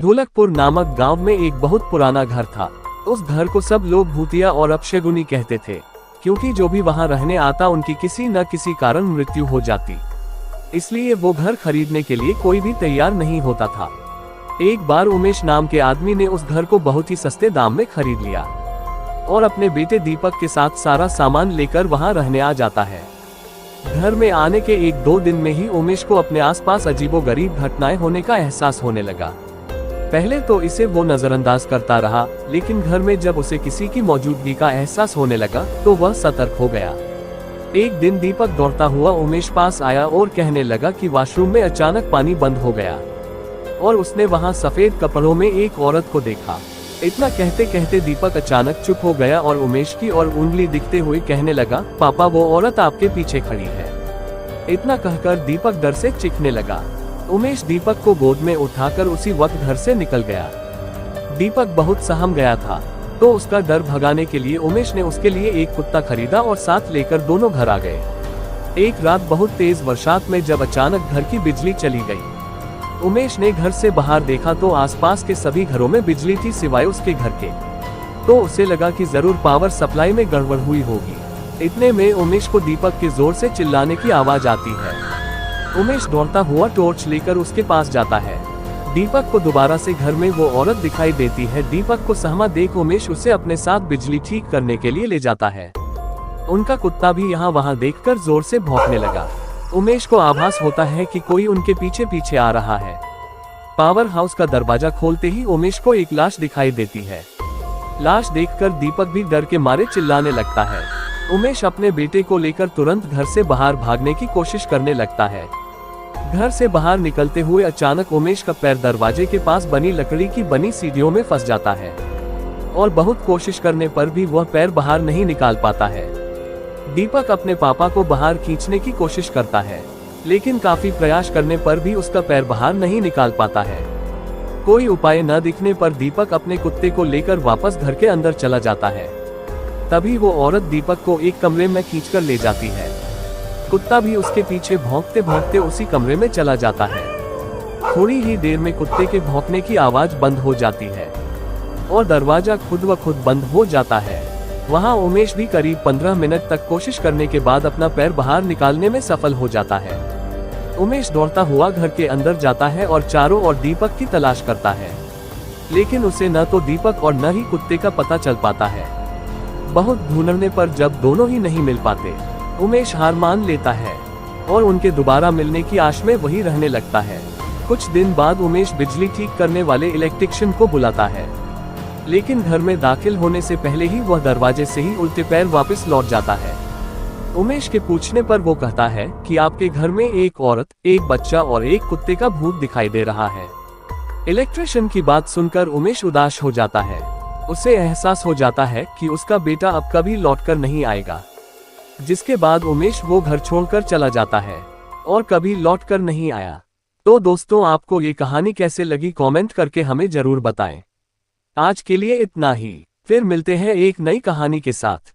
ढोलकपुर नामक गांव में एक बहुत पुराना घर था। उस घर को सब लोग भूतिया और अपशगुनी कहते थे, क्योंकि जो भी वहां रहने आता उनकी किसी न किसी कारण मृत्यु हो जाती। इसलिए वो घर खरीदने के लिए कोई भी तैयार नहीं होता था। एक बार उमेश नाम के आदमी ने उस घर को बहुत ही सस्ते दाम में खरीद लिया और अपने बेटे दीपक के साथ सारा सामान लेकर वहां रहने आ जाता है। घर में आने के 1-2 दिन में ही उमेश को अपने आसपास अजीबोगरीब घटनाएं होने का एहसास होने लगा। पहले तो इसे वो नजरअंदाज करता रहा, लेकिन घर में जब उसे किसी की मौजूदगी का एहसास होने लगा तो वह सतर्क हो गया। एक दिन दीपक दौड़ता हुआ उमेश पास आया और कहने लगा कि वॉशरूम में अचानक पानी बंद हो गया और उसने वहां सफेद कपड़ों में एक औरत को देखा। इतना कहते कहते दीपक अचानक चुप हो गया और उमेश की ओर उंगली दिखते हुए कहने लगा, पापा वो औरत आपके पीछे खड़ी है। इतना कहकर दीपक डर से चीखने लगा। उमेश दीपक को गोद में उठाकर उसी वक्त घर से निकल गया। दीपक बहुत सहम गया था, तो उसका डर भगाने के लिए उमेश ने उसके लिए एक कुत्ता खरीदा और साथ लेकर दोनों घर आ गए। एक रात बहुत तेज बरसात में जब अचानक घर की बिजली चली गई, उमेश ने घर से बाहर देखा तो आसपास के सभी घरों में बिजली थी सिवाय उसके घर के। तो उसे लगा कि जरूर पावर सप्लाई में गड़बड़ हुई होगी। इतने में उमेश को दीपक के जोर से चिल्लाने की आवाज आती है। उमेश दौड़ता हुआ टॉर्च लेकर उसके पास जाता है। दीपक को दोबारा से घर में वो औरत दिखाई देती है। दीपक को सहमा देख उमेश उसे अपने साथ बिजली ठीक करने के लिए ले जाता है। उनका कुत्ता भी यहाँ वहाँ देखकर जोर से भौंकने लगा। उमेश को आभास होता है कि कोई उनके पीछे पीछे आ रहा है। पावर हाउस का दरवाजा खोलते ही उमेश को एक लाश दिखाई देती है। लाश देखकर दीपक भी डर के मारे चिल्लाने लगता है। उमेश अपने बेटे को लेकर तुरंत घर से बाहर भागने की कोशिश करने लगता है। घर से बाहर निकलते हुए अचानक उमेश का पैर दरवाजे के पास बनी लकड़ी की बनी सीढ़ियों में फंस जाता है और बहुत कोशिश करने पर भी वह पैर बाहर नहीं निकाल पाता है। दीपक अपने पापा को बाहर खींचने की कोशिश करता है, लेकिन काफी प्रयास करने पर भी उसका पैर बाहर नहीं निकाल पाता है। कोई उपाय न दिखने पर दीपक अपने कुत्ते को लेकर वापस घर के अंदर चला जाता है। तभी वो औरत दीपक को एक कमरे में खींचकर ले जाती है। कुत्ता भी उसके पीछे भौंकते भौंकते उसी कमरे में चला जाता है। थोड़ी ही देर में कुत्ते के भौंकने की आवाज बंद हो जाती है और दरवाजा खुद ब खुद बंद हो जाता है। वहां उमेश भी करीब 15 मिनट तक कोशिश करने के बाद अपना पैर बाहर निकालने में सफल हो जाता है। उमेश दौड़ता हुआ घर के अंदर जाता है और चारों ओर दीपक की तलाश करता है, लेकिन उसे न तो दीपक और न ही कुत्ते का पता चल पाता है। बहुत ढूंढने पर जब दोनों ही नहीं मिल पाते, उमेश हार मान लेता है और उनके दोबारा मिलने की आश में वही रहने लगता है। कुछ दिन बाद उमेश बिजली ठीक करने वाले इलेक्ट्रिशियन को बुलाता है, लेकिन घर में दाखिल होने से पहले ही वह दरवाजे से ही उल्टे पैर वापस लौट जाता है। उमेश के पूछने पर वो कहता है कि आपके घर में एक औरत, एक बच्चा और एक कुत्ते का भूत दिखाई दे रहा है। इलेक्ट्रिशियन की बात सुनकर उमेश उदास हो जाता है। उसे एहसास हो जाता है कि उसका बेटा अब कभी लौटकर नहीं आएगा, जिसके बाद उमेश वो घर छोड़कर चला जाता है और कभी लौटकर नहीं आया। तो दोस्तों, आपको ये कहानी कैसे लगी कमेंट करके हमें जरूर बताएं। आज के लिए इतना ही, फिर मिलते हैं एक नई कहानी के साथ।